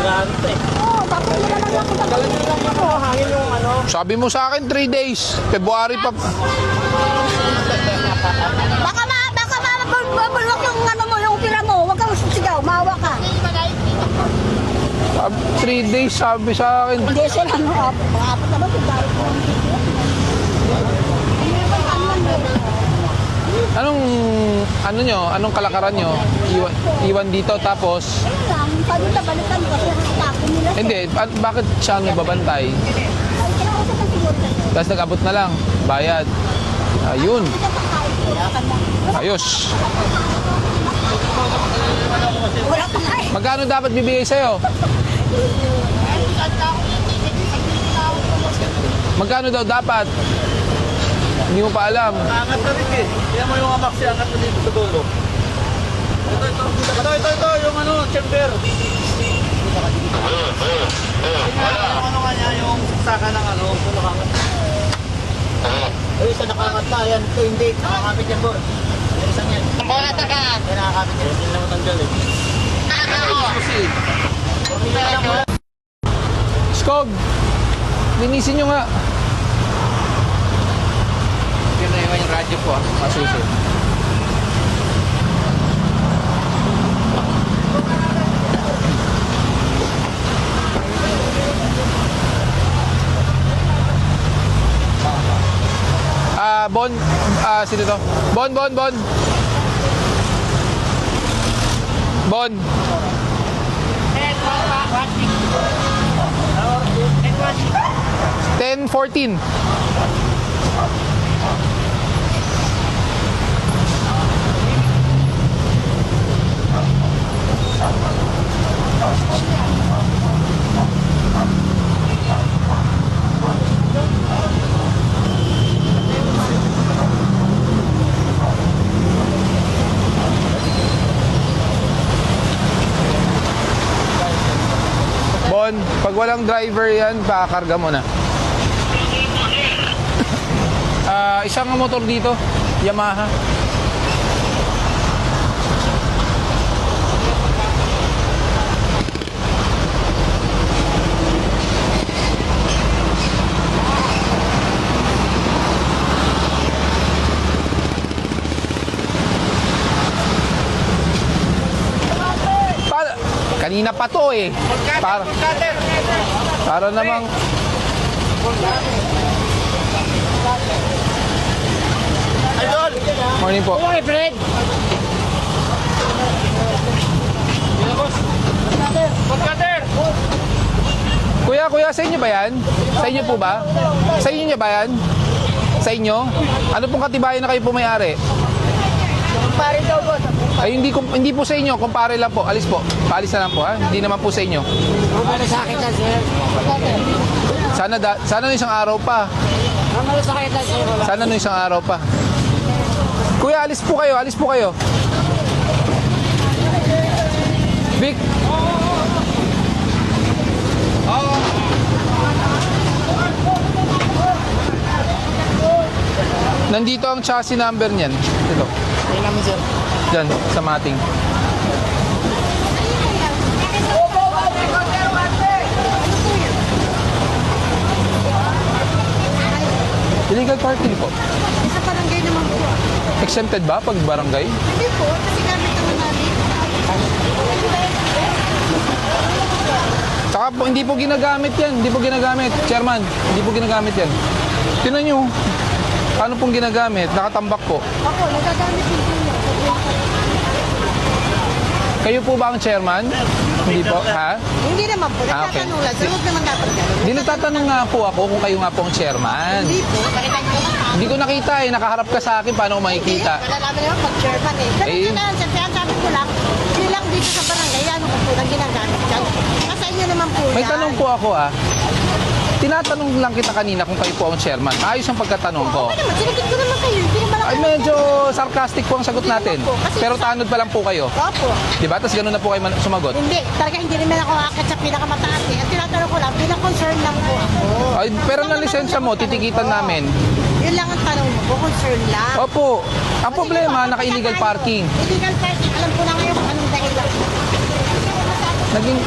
Oo, tapos nila lang ako. Galan nyo lang ako, hangin yung ano. Sabi mo sa akin 3 days. February pa. Baka mabulok yung ano mo, yung pira mo. Huwag kang sigaw, maawa ka. 3 days sabi sa akin. Hindi sila, ano, mga apat naman, pagdari ko. Anong kalakaran nyo? Iwan dito tapos... Sabi na balikan kasi ako nila. Hindi, bakit siya ang nagbabantay? Tapos nag-abot na lang, bayad. Ayun. Ayos. Wala pa nga eh. Magkano dapat bibigay sa'yo? Magkano daw dapat? Hindi mo pa alam. Angat na rin eh. Kaya mo yung amak siya, angat na dito sa dulo. Ito, yung ano, chamber. Yung ano kanya, yung saka ng ano, nakakat. Isa nakakat na, yan. Ito hindi, nakakapit yan, boss. Yung isang yan. Bata ka. Yan nakakapit yan, hindi naman tanggal eh. Skog, linisin nyo nga. Yan na yung radyo po. Masusi. Bon, sino to? Bon. Bon. 10-14. Bon, pag walang driver yan, pakakarga mo na. Isang motor dito, Yamaha. Kanina pa to eh. Para namang Idol! morning po. Okay, Fred! Kuya, sa inyo ba yan? Sa inyo po ba? Sa inyo niya ba yan? Sa inyo? Ano pong katibayan na kayo po may-ari? Pare daw boss. Ay, hindi po sa inyo. Kumpare lang po. Alis po. Paalis na lang po, ha? Hindi naman po sa inyo. Ano sa akin lang sir? Sana no isang araw pa. Ano sa akin lang sir? Sana no isang araw pa. Kuya, alis po kayo. Alis po kayo. Vic. Nandito ang chassis number niyan. Ito. Ayun namin, sir. Diyan, sa mating. Illegal parking po. Sa barangay naman po. Exempted ba pag barangay? Hindi po, kasi gamit naman namin. Saka po, hindi po ginagamit yan. Hindi po ginagamit. Chairman, hindi po ginagamit yan. Tingnan nyo. Paano pong ginagamit? Nakatambak po. Ako, nagagamit din po yan. Kayo po ba ang chairman? Hindi po, ha? Hindi naman po, Ah, okay. nagtatanong lang. Sir, huwag naman dapat gano'n. Hindi, nagtatanong nga po ako kung kayo nga po ang chairman. Hindi po, nakita niyo naman. Hindi ko nakita eh. Nakaharap ka sa akin. Paano ko makikita? Malalaman naman pag chairman eh. Ganito Eh. na yan, sir. Kaya sabi ko lang, bilang dito sa barangay, ano ko po lang ginagamit dyan. Kasi inyo naman po May yan. tanong po ako ah. Tinatanong lang kita kanina kung kayo po ang chairman. Ayos ang pagkatanong ko. Okay naman, sinagot ko naman kayo. Hindi naman ako. Ay, medyo sarcastic po ang sagot natin. Pero tanod pa lang po kayo. Opo. Diba? Tapos ganun na po kayo sumagot. Hindi, talaga hindi naman ako akit sa pinakamataas eh. Ang tinatanong ko lang, bilang concern lang po ako. Ay, pero na lisensya mo, titikitan namin. Yun lang ang tanong mo, po concern lang. Opo. Ang problema, naka-illegal parking. Illegal parking, alam ko na ngayon kung anong dahilan. Naging...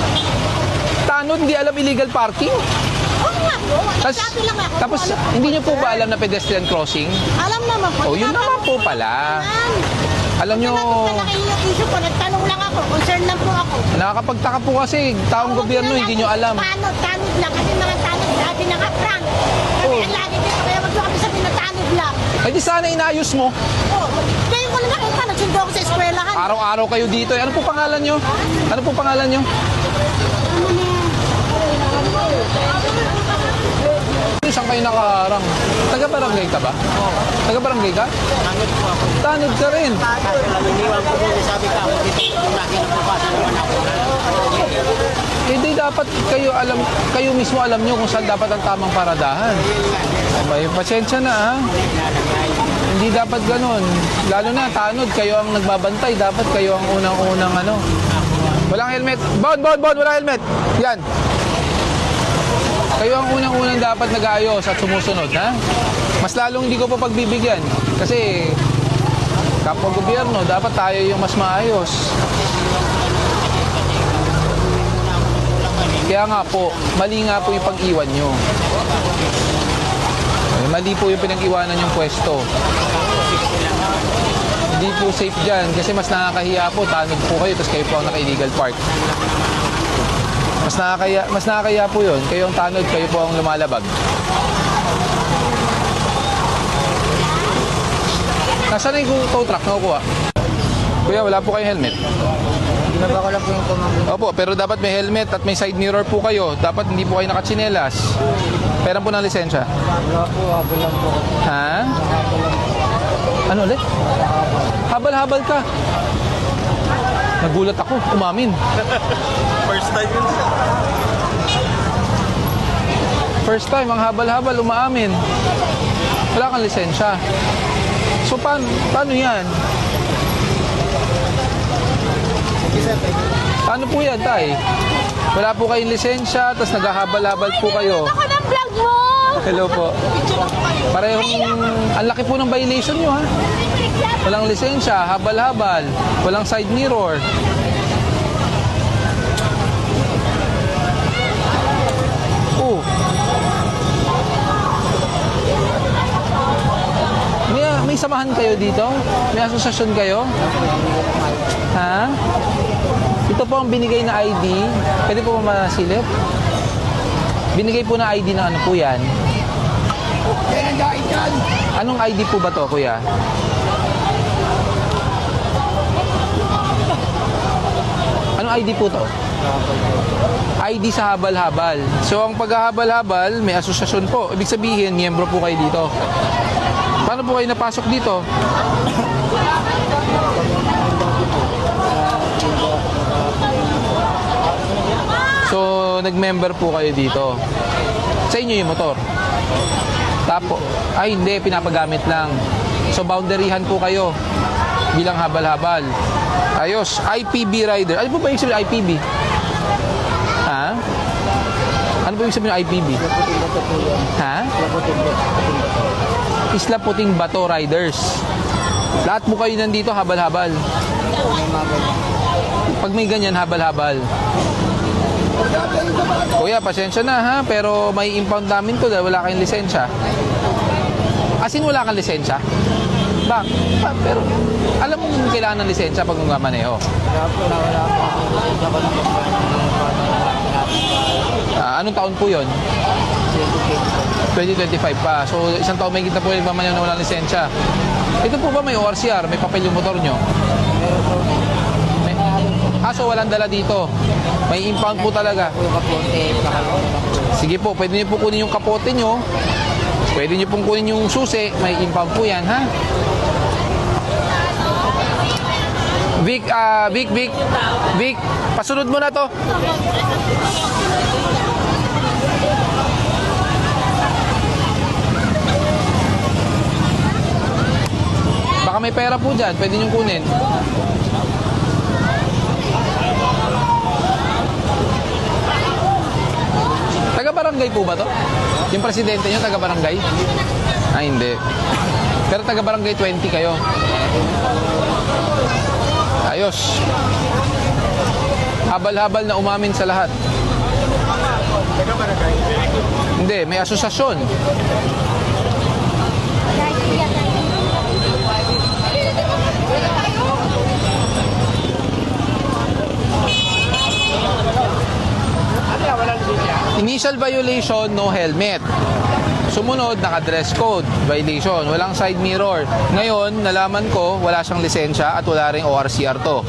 Tanod, hindi alam illegal parking. Oo nga po. Tas, Sabi lang ako. tapos, Alam ko, hindi niyo po sir. ba alam na pedestrian crossing? Alam naman po. Oh, yun naman po pala. Alam nyo, Malaki yung issue ko. Nagtanong lang ako. Concern lang po ako. nakakapagtaka po kasi, taong gobyerno, hindi nyo alam. Tanod lang. Kasi mga tanod, sabi naka-prank. Kami Oh. ang lagi dito. Kaya wag nyo kami sabihin na tanod lang. Ay di sana inayos mo. Oo. Ngayon ko lang nakita. Nagsundo ako sa eskwelahan. Araw-araw kayo dito. Ano po pangalan nyo? Ano po pangalan nyo? Saan kayo nakaharang? Taga-barangay ka ba? Taga-barangay ka? Tanod po ako. Tanod ka rin. Kaso lang, iniwan ko muna sabi ka ako dito. Kung nakinabukasan naman ako. Hindi dapat kayo mismo alam nyo kung saan dapat ang tamang paradahan. Abay, pasensya na ha. Hindi dapat ganun. Lalo na, tanod, kayo ang nagbabantay. Dapat kayo ang unang-unang ano. Walang helmet. Bon, walang helmet. Yan. Kayo ang unang-unang dapat nag-aayos at sumusunod, ha? Mas lalong hindi ko pa pagbibigyan. Kasi, kapwa gobyerno, dapat tayo yung mas maayos. Kaya nga po, mali nga po yung pag-iwan nyo. Mali po yung pinag-iwanan yung pwesto. Hindi po safe dyan kasi mas nakakahiya po, tanod po kayo tapos kayo po ang naka-illegal park. Mas nakakahiya po yun. Kayo ang tanod, kayo po ang lumalabag. Nasaan na yung tow truck? Nakukuha. Kuya, wala po kayong helmet. Ginaba ko lang po yung tumambling. Opo, pero dapat may helmet at may side mirror po kayo. Dapat hindi po kayo nakatsinelas. Pera po ng lisensya. Wala po, habol lang po. Ha? Ano ulit? Habal-habal ka. Nagulat ako, umamin. First time yun siya. First time, ang habal-habal, umaamin. Wala kang lisensya. So, paano yan? Paano po yan, tay? Wala po kayong lisensya, tapos naghahabal-habal po kayo. Ako ng vlog mo! Hello po. Parehong, ang laki po ng violation nyo, ha? Walang lisensya, habal-habal, walang side mirror. Oh. May samahan kayo dito? May asosasyon kayo? Ha? Ito po ang binigay na ID. Pwede po ba masilip? Binigay po na ID na ano po yan? Anong ID po ba to, kuya? Anong ID po to? ID sa habal-habal. So, ang paghahabal-habal, may asosasyon po. Ibig sabihin, miyembro po kayo dito. Paano po kayo napasok dito? So, nag-member po kayo dito. Sa inyo yung motor. Ay hindi, pinapagamit lang. So, boundaryhan po kayo bilang habal-habal. Ayos, IPB rider. Ano po ba yung sabihin IPB? Ha? Ano po yung sabihin ng IPB? Ha? Isla Puting Bato Riders. Lahat po kayo nandito, habal-habal. Pag may ganyan, habal-habal. Kuya, pasensya na ha, pero may impound namin to dahil wala kayong lisensya. As in, wala kang lisensya? Pero, alam mo kailangan ng lisensya pag magmamaneho. Anong taon po yun? 2025 pa. So, isang taon may kita po yung nagmamaneho na walang lisensya. Ito po ba may ORCR? May papel yung motor nyo? So walang dala dito. May impound po talaga. Sige po, pwede niyo po kunin yung kapote nyo. Pwede niyo pong kunin yung susi. May impound po yan, ha? Vic, pasunod mo na to. Baka may pera po dyan, pwede niyong kunin. Taga-barangay po ba to? Yung presidente nyo, taga-barangay? Hindi. Pero taga-barangay 20 kayo. Ayos. Habal-habal na umamin sa lahat. Hindi, may asosasyon. Initial violation, no helmet. Sumunod, naka-dress code violation. Walang side mirror. Ngayon, nalaman ko, wala siyang lisensya at wala ring ORCR to.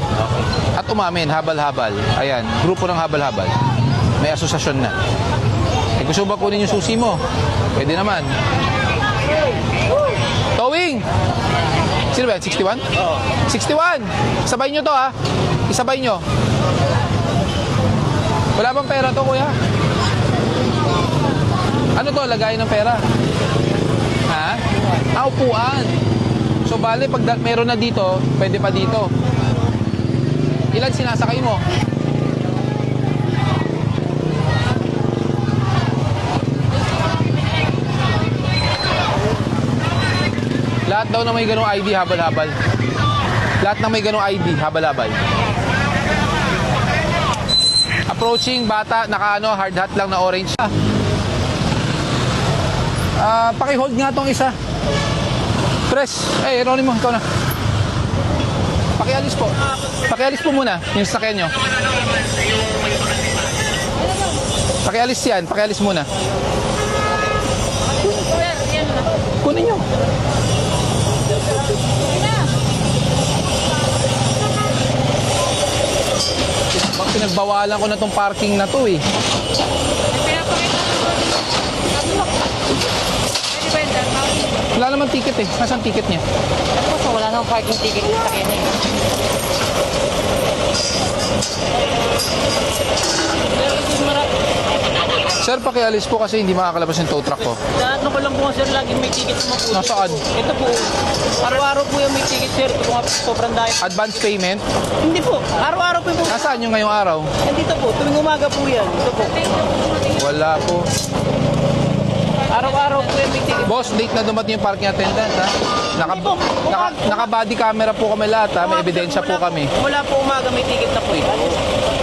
At umamin, habal-habal. Ayan, grupo ng habal-habal. May asosasyon na. Eh, gusto ba kunin yung susi mo? Pwede naman. Towing! Sino ba yan? 61? Oo. 61! Sabay nyo to ha. Isabay nyo. Wala bang pera to, kuya? Ano to? Lagay ng pera? Ha? Upuan. So, bale, pag meron na dito, pwede pa dito. Ilan sinasakay mo? Lahat daw na may ganong ID, habal-habal. Lahat na may ganong ID, habal-habal. Approaching, bata, naka hard hat lang na orange. Paki-hold nga tong isa. Press. Ronnie mo, ikaw na. Pakialis po. Pakialis po muna yung sasakyan nyo. Pakialis yan. Pakialis muna. Kunin nyo. Pinagbawalan ko na tong parking na to eh. Wala naman ticket eh. Nasaan ticket niya? Wala nang parking ticket sa kanya. Sir, pakialis po kasi hindi makakalabas yung tow truck ko. Ano ko lang po sir, laging may ticket sa mga Nasaan? Ito po, araw-araw po yung may ticket sir. Ito nga sobrang dahil. Advance payment? Hindi po, araw-araw po po. Nasaan yung ngayong araw? Nandito po, tuwing umaga po yan. Ito po. Wala po. Araw-araw po yung may ticket. Boss, late na dumating yung parking attendant ha. Naka-body camera po kami lahat ha. May ebidensya po kami. Wala po umaga, may ticket na po ito.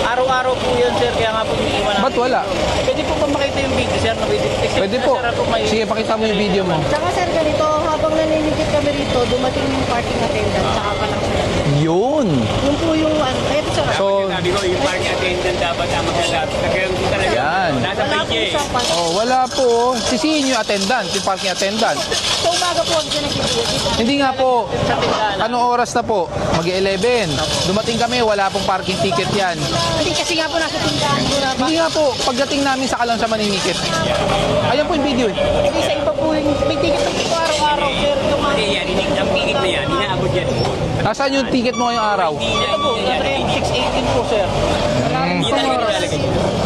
Araw-araw po yan sir, kaya nga po iniiwan natin. Ba't wala? Pwede po ba makita yung video sir? Pwede po. Sige, pakita mo yung video mo. Tsaka sir, ganito, habang naninigit kami rito, dumating yung parking attendant, tsaka pa lang sir. Yun. Yun po yung, eto sir. So, Sabi ko, yung parking attendant dapat ang maglalapit. Kaya hindi talaga. yan. Nasa Wala po page siyang parking. Oh, wala po. Sisihin yung attendant, yung parking attendant. Sa umaga po, ang sinagigit. Hindi nga po. sa tindahan. Anong oras na po? Mag-11. Dumating kami, wala pong parking ticket yan. Hindi kasi nga po nasa tindahan ko na ba? Hindi nga po. Pagdating namin sa lang siya maninikit. Ayan po yung video eh. Hindi sa iba po yung may ticket na po araw-araw sir. Yung mga Hindi yan, ang ticket na yan, inaabot yan. Nasaan yung ticket mo ngayong araw? ito po, na 618 po sir. Hindi talaga nilalagay.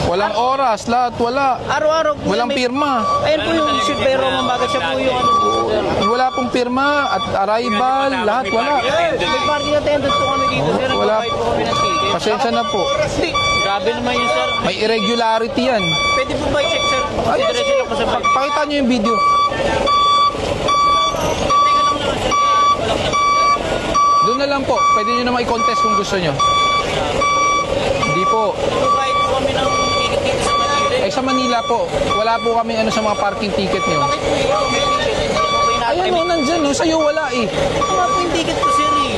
Walang oras, lahat wala. Araw-araw po Walang may- pirma. Ayun po yung issue pero mamaga siya po yung ano po sir. Wala pong pirma at arrival, lahat wala. May parking attendant po kami dito sir. Wala. Nagbabayad po kami ng ticket. Pasensya na po. Hindi, grabe naman yun sir. May irregularity yan. Pwede po ba i-check sir? Ay, Diretso lang po sa parking. Pakita nyo yung video. Doon na lang po. Pwede nyo naman i-contest kung gusto nyo. Hindi po. Provide po kami ng ticket dito sa Manila. Eh sa Manila po, wala po kami ano sa mga parking ticket nyo. Bakit po ikaw may ticket? Hindi mo po Ayan inaactivate. o, nandyan o. Sa'yo wala eh. Ito nga po yung ticket ko sir eh.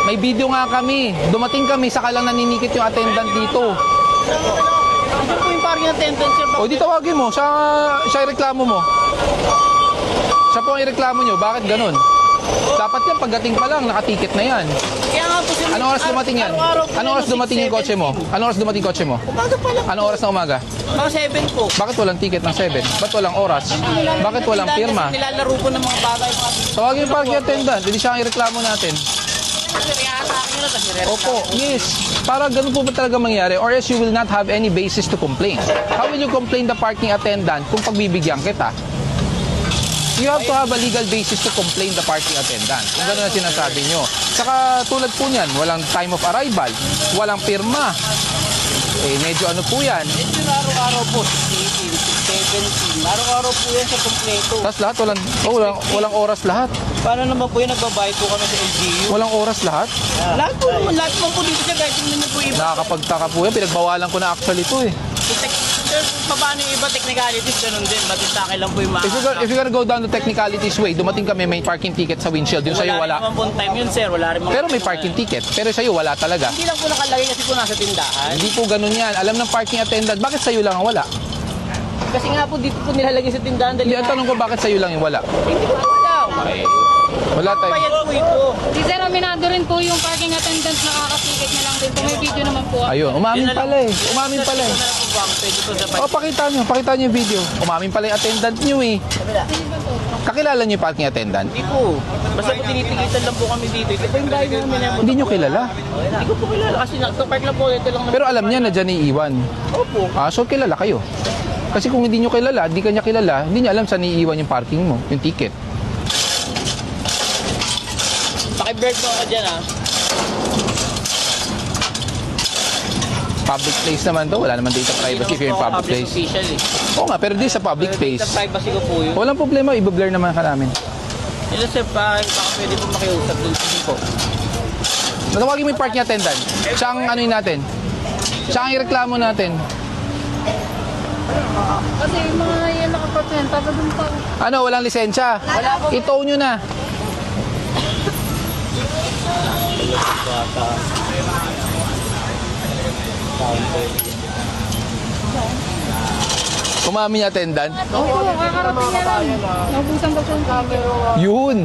May video nga kami. Dumating kami, saka lang naninikit yung attendant dito. Ito po yung parking attendant sir. O di tawagin mo, siya reklamo mo. Siya po ang ireklamo nyo. Bakit ganun? Dapat yan, pagdating pa lang, nakatiket na yan. Kaya nga po sir. Anong oras dumating yan? Araw-araw po Anong oras yan, dumating yung 6, kotse mo? 7. Anong oras dumating yung kotse mo? Umaga pa lang. Anong oras na umaga? Mga 7 po. Bakit walang ticket ng 7? Ba't walang oras? Bakit walang pirma? Nilalaro po ng mga bagay. Tawagin yung parking attendant, hindi siya ang ireklamo natin. Opo, yes. Para ganun po ba talaga mangyari? Or else you will not have any basis to complain. How will you complain the parking attendant kung pagbibigyan kita? You have to have a legal basis to complain the parking attendant. Kung gano'n ang sinasabi nyo. Saka tulad po niyan, walang time of arrival, walang pirma. Eh, medyo ano po yan. Ito yung araw-araw po. 16, 17. Araw-araw po yan sa kompleto. Tapos lahat, walang oras lahat. Paano naman po yung nagbabayad po kami sa LGU? Walang oras lahat. Lahat po naman. Lahat po dito siya. Kahit hindi naman po iba. Nakakapagtaka po yan. Pinagbawalan ko na actually ito eh. Sir, paano yung iba technicalities, ganun din. Ba't sa akin lang po yung mga... If you're gonna go down the technicalities way, dumating kami may parking ticket sa windshield. Yung sa'yo Wala wala. rin naman pong time yun, sir. Wala rin mga... Pero may parking ticket. Pero sa'yo wala talaga. Hindi lang po nakalagay kasi po nasa tindahan. Hindi po ganun yan. Alam ng parking attendant, bakit sa'yo lang ang wala? Kasi nga po dito po nilalagay sa tindahan. Hindi, ang tanong ko bakit sa'yo lang yung wala? Hindi ko po alam. Wala tayo. Bayad po ito. Si Sir, aminado rin po yung parking attendant na kakatiket niya lang din po. May video naman po. Ayun, umamin pala eh. Umamin pala eh. Ito na lang po ba? Pwede po sa O, pakita nyo yung video. Umamin pala yung attendant nyo eh. Kakilala nyo yung parking attendant? Hindi po. Basta po tinitikitan lang po kami dito. Ito po yung bahay namin. Hindi nyo kilala. Hindi ko po kilala kasi nagka-park lang po. Ito lang naman. Pero alam niya na dyan iiwan. Opo. So kilala kayo. Kasi kung hindi nyo kilala, hindi kanya kilala, hindi niya alam saan iiwan yung parking mo, yung ticket. Paki-bird mo ako dyan ah. Public place naman to, wala naman data privacy if you're in public place. Official eh. Oo nga, pero di sa public place. Sa privacy ko po yun. Walang problema, i-blur naman ka namin. Ito sir, baka pwede po makiusap dun. Hindi po. Natawagin mo yung parking attendant. Siya ang ano yun natin. Siya ang ireklamo natin. Kasi yung mga yan nakaparking, taga dun pa. Ano, walang lisensya? I-tow nyo na. Umamin yung attendant. Oo, kakarating niya lang. Nabusan daw siya ng camera. Yun.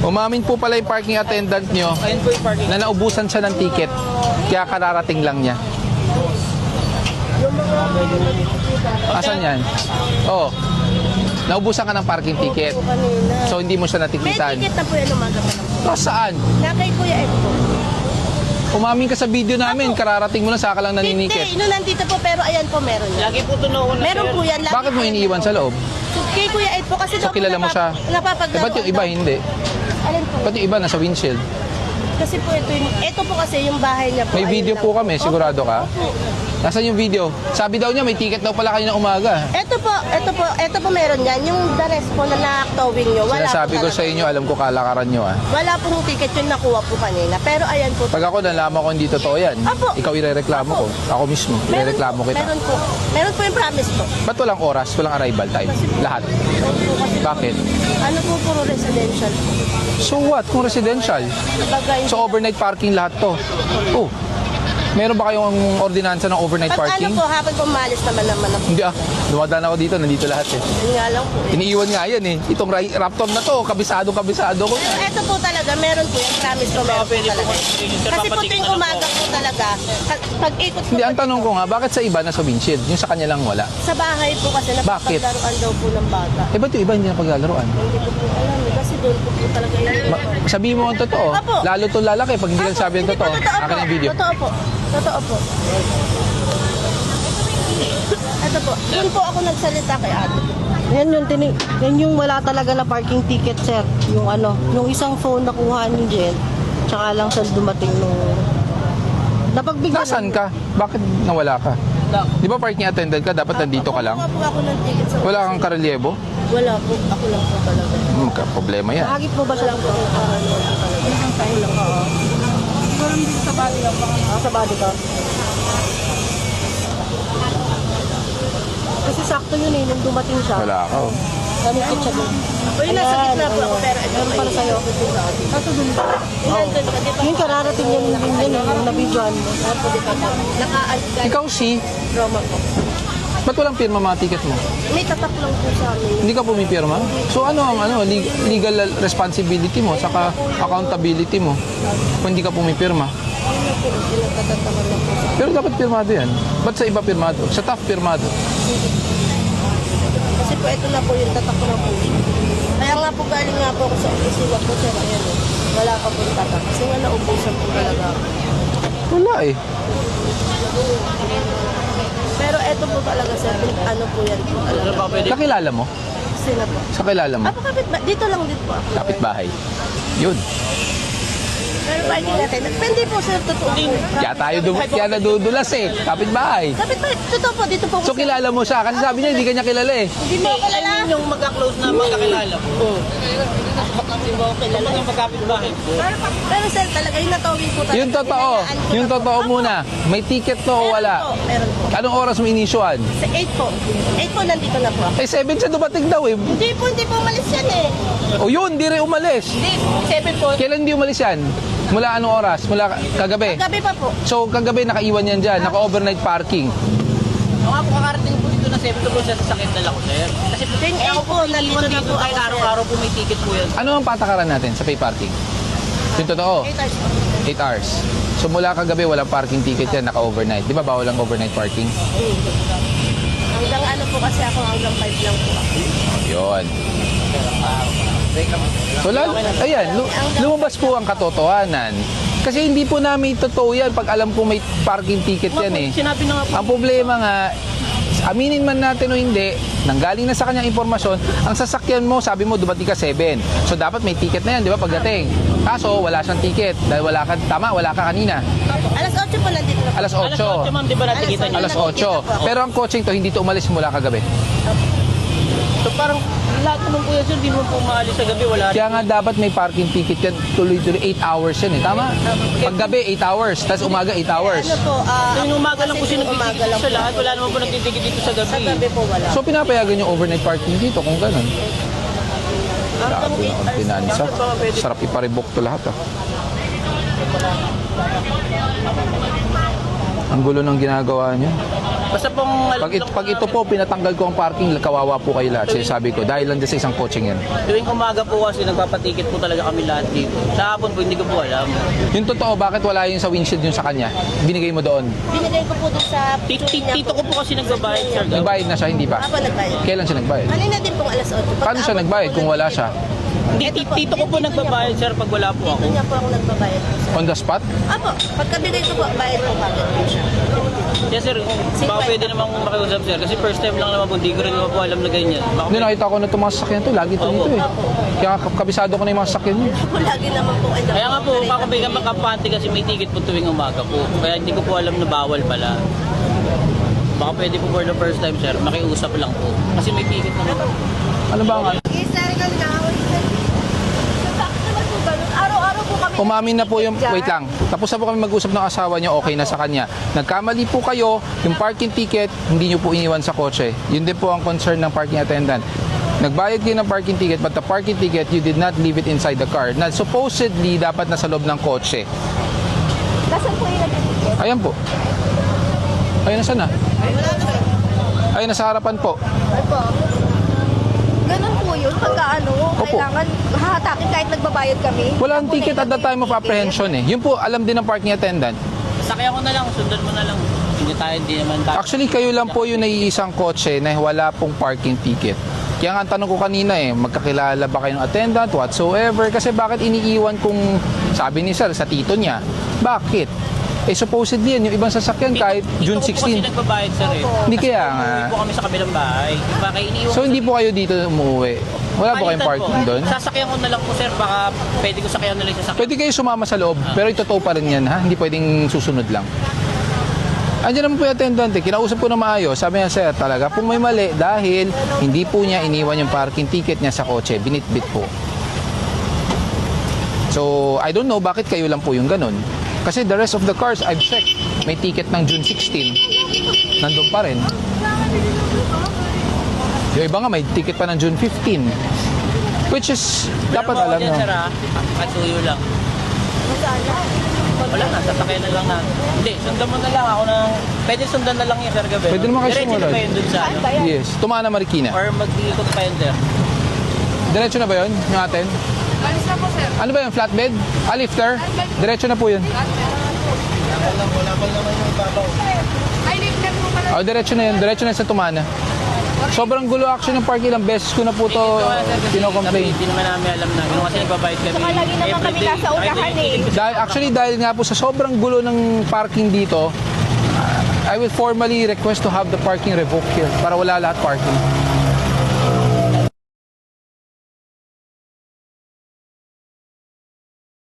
Umamin po pala yung parking attendant nyo Ayun po yung parking. na naubusan siya ng ticket. Kaya kararating lang niya. Asan yan? Oo. Naubusan ka ng parking ticket. Kanina. So hindi mo siya May natikitan. ticket na po yan umaga pa lang. So, saan? Na kay Kuya Ed po. Umamin ka sa video namin, kararating mo lang, saka lang Hindi, naninikit. no, nandito po pero ayan po meron yan. Lagi po ito nauna Meron po yan. lagi Bakit mo po yan iniiwan sa loob? Kay Kuya Ed po kasi So kilala mo siya? Napapaglaro. Ba't yung iba hindi? Alin po? Ba't yung iba nasa windshield? Kasi po ito po kasi yung bahay niya po. May ayun video lang po kami, sigurado ka? Opo. Nasaan yung video? Sabi daw niya may ticket daw pala kayo na umaga. Ito po meron yan. Yung the rest po na na-towing nyo, wala Sinasabi po ko sa talaga. inyo, alam ko kalakaran nyo ah. Wala pong ticket yung nakuha po kanina. Pero ayan po. Pag ako nalaman ko hindi totoo yan, Apo. ikaw irereklamo ko. Ako mismo, irereklamo kita. Meron po. Meron po yung promise po. Ba't walang oras, walang arrival time? Lahat. Bakit? Ano po puro residential po. So what kung residential? Bagay. So overnight parking lahat to. Oh, meron ba kayong ordinansa ng overnight Pag parking? ano po, habang pumalis naman ako. Hindi ah, dumadaan ako dito, nandito lahat eh. Yun nga lang po. Iniiwan nga yan eh. Itong Raptor na to, kabisado ko. Pero ito po talaga, meron po yung promise ko, meron po Pwede po talaga. sir, Kasi po papatikin tuwing na lang umaga po. po talaga, pag ikot po Hindi, ang tanong ko nga, bakit sa iba nasa windshield? Yung sa kanya lang wala? sa bahay po kasi Bakit? napapaglaruan daw po ng bata. Eh, ba't yung iba hindi na paglalaroan? Hindi ko po alam eh, kasi doon po talaga yun. Sabihin mo ang totoo. Opo. Lalo to lalaki pag hindi ka sabi ang Hindi po, totoo. Akin ang video. Totoo po. Totoo po. Ito po. Doon po ako nagsalita kay ate. Yan yung wala talaga na parking ticket, sir. Yung ano, yung isang phone na kuha ni Jen, tsaka lang sa dumating nung... Napagbigyan. Nasaan ka? Bakit nawala ka? Di ba parking attendant ka? Dapat nandito ka lang? Kuha po ako ng ticket sa... Wala kang karelyebo? Wala po. Ako lang po talaga. Problema yan. Nahagip mo ba siya? Sa bali lang pa. Sa body ka? Kasi sakto yun eh, nung dumating siya. Wala ka. oh. Nanikit siya dun. Uy, nasa gitna po ako pero ito Meron pala sa'yo. Nasa dun ba? Nandun ka, di ba? Yung kararating yan, yung nabidyoan mo. Naka-alga. Ikaw si, Roma po. ba't walang pirma mga ticket mo? May tatak lang po sa amin. Hindi ka pumipirma? So ano ang legal responsibility mo saka accountability mo kung hindi ka pumipirma? Pinagkatatakan lang po. Pero dapat pirmado yan. Ba't sa iba pirmado? Sa TAF pirmado. Kasi po ito na po yung tatak ko na po. Kaya nga po galing nga po ako sa opisina po sir. Ayan o. Wala pa po yung tatak. Kasi nga naubusan po talaga ako. Wala eh. Pero ito po talaga sir. Ano po yan po talaga. Pwede Kakilala mo? Sila po. Sa kilala mo? Apo kapit ba? Dito lang din po ako. Kapitbahay. Yun. Pero parking natin, depende po sir, totoo. Kaya nadudulas eh. Kapit-bahay. Kapit pa, totoo po, dito po. So kilala mo siya kasi sabi niya hindi kanya kilala eh. Hindi mo ako kilala. Yung magka-close na magkakilala po. Hindi mo ako kilala. Yung magkapit-bahay po. Pero sir, talaga yung natawin po talaga. Yung totoo. Hinayaan ko Yung na po. totoo muna. May ticket to o wala? Meron po. Anong oras mo inisyuan? Sa 8 po. 8 po, nandito na po ako. Eh 7 siya dumating daw eh. Hindi po umalis yan eh. O yun, di rin umalis. Hindi, 7 po. Kailan di umalis yan? Mula anong oras? Mula kagabi? Gabi pa po. So kagabi nakaiwan yan dyan, naka-overnight parking. Ako nga po kakarating po dito na 7 to po sa sasakyan dala ko, sir. Kasi Then 8 po, nandito na po kahit ako. araw-araw po may ticket po yan. Ano ang patakaran natin sa pay parking? Yung totoo? 8 hours po. 8 hours. So mula kagabi walang parking ticket yan, naka-overnight. Di ba bawal ang overnight parking? Hanggang ano po kasi ako, hanggang 5 lang po ako. Yun. So ayan, lumabas po ang katotohanan. Kasi hindi po namin totoo yan pag alam ko may parking ticket yan eh. Sinabi na nga po. Ang problema nga, aminin man natin o hindi, nanggaling na sa kanyang impormasyon, ang sasakyan mo, sabi mo, dumating ka 7. So, dapat may ticket na yan, di ba, pagdating. Kaso, wala siyang ticket. Dahil wala ka, tama, wala ka kanina. Alas 8 po nandito na po. Alas Alas 8, 8. ma'am, di ba natikita niyo? Alas 8. Pero ang coaching to, hindi to umalis mula kagabi. So parang lahat naman po yan, sir, di mo po maalis sa gabi, wala. Kaya nga dapat may parking ticket yan, tuloy-tuloy 8 hours yan eh. Tama? Paggabi, 8 hours. Tapos umaga, 8 hours. Ano po, So yung umaga lang po siya umaga nagtitigit lang sa po. lahat, wala naman po nagtitigit dito sa Sa gabi. gabi po wala. So, pinapayagan yung overnight parking dito kung ganun. Hanggang Grabe 8 na ang hours. pinansa. Sarap iparibok to lahat ah. Ang gulo ng ginagawa niyo. Basta pong Pag ito po, pinatanggal ko ang parking, kawawa po kayo lahat. Sabi ko, dahil lang dyan sa isang coaching yan. tuwing umaga po kasi nagpapatikit po talaga kami lahat dito. Sa hapon po hindi ko po alam. Yung totoo, bakit wala yung sa windshield yung sa kanya? Binigay mo doon. Binigay ko po doon sa picture niya Tito ko po kasi nagbabayad, sir. Nagbayad na siya, hindi pa. Ako nagbayad. Kailan siya nagbayad? Kanina din pong alas 8. Paano siya nagbayad kung wala siya? Tito ko po nagbabayad, sir, pag wala po ako. Dito niya po ako nagbabayad. On the spot? Apo, pagkabigay ko po, bayad po kagad po siya. Yes, sir, baka pwede namang makiusap, sir. Kasi first time lang naman po, hindi ko rin naman po alam na ganyan. Baka Hindi, nakita ko na itong mga sasakyan to. Lagi ito nito eh. Kaya kabisado ko na yung mga sasakyan niyo. Ako lagi naman po. Kaya nga po, kakabigyan makapante kasi may ticket po tuwing umaga po. Kaya hindi ko po alam na bawal pala. Baka pwede po for the first time, sir, makiusap lang po. Kasi may ticket naman. Ano ba ang Araw-araw po kami. Umamin na po yung, wait lang, tapos na po kami mag-usap ng asawa niyo, okay na sa kanya. Nagkamali po kayo, yung parking ticket, hindi niyo po iniwan sa kotse. Yun din po ang concern ng parking attendant. Nagbayad kayo ng parking ticket, but the parking ticket, you did not leave it inside the car. Na supposedly, dapat nasa loob ng kotse. Nasaan po yung nag-ticket? Ayan po. Ayun, nasaan na? Ayun, nasa harapan po. Opo. Ganun po yun. Pagka ano, Opo. kailangan hahatakin kahit nagbabayad kami. Walang ticket at the time of apprehension eh. Yun po, alam din ng parking attendant. Sakyan ko na lang, sundan mo na lang. Hindi tayo, hindi naman tayo. Actually, kayo lang po yung naiisang kotse na wala pong parking ticket. Kaya nga ang tanong ko kanina eh, magkakilala ba kayo ng attendant, whatsoever? Kasi bakit iniiwan kung, sabi ni sir, sa tito niya? Bakit? Eh supposedly yan, yung ibang sasakyan kahit June Tito ko po kasi 16. nagbabayad, sir, eh. Hindi kaya nga. Umuwi po kami sa kabilang bahay. Baka iniiwan So hindi po kayo dito umuwi? Wala po kayong parking doon? Sasakyan ko na lang po, sir. Baka pwede ko sakyan na lang yung sasakyan. Pwede kayo sumama sa loob, pero itotoo pa rin yan ha? Hindi pwedeng susunod lang. Andiyan naman po yung attendant eh. Kinausap ko na maayos. Sabi niya, sir, talaga kung may mali dahil hindi po niya iniwan yung parking ticket niya sa kotse. Binitbit po. So, I don't know bakit kayo lang po yung ganun. Kasi the rest of the cars, I've checked. May ticket ng June 16. Nandun pa rin. Yung iba nga, may ticket pa ng June 15. Which is, dapat alam Yan, nyo. sir, ha? Kasuyo lang. Wala na, sasakyan na lang na. Hindi, sundan mo na lang ako ng... Pwede sundan na lang yun, sir, gabi. Pwede naman kayo Diretso sumunod. na ba yun dun sa ano? Yes. Tumana Marikina. Or mag-iikot pa yun, sir? Diretso na ba yun? Yung atin? Alis na po, sir. Ano ba yung flatbed? Lifter? Diretso na po yun. Ay, lift na po pala. Oh, diretso na yun. Diretso na sa Tumana. Sobrang gulo actually ng park. Ilang beses ko na po to pinocomplain. Hindi naman namin alam na. Yung kasi nagbabayad kami. Saka lagi naman kami nasa unahan eh. Dahil nga po sa sobrang gulo ng parking dito, I will formally request to have the parking revoked here para wala lahat parking.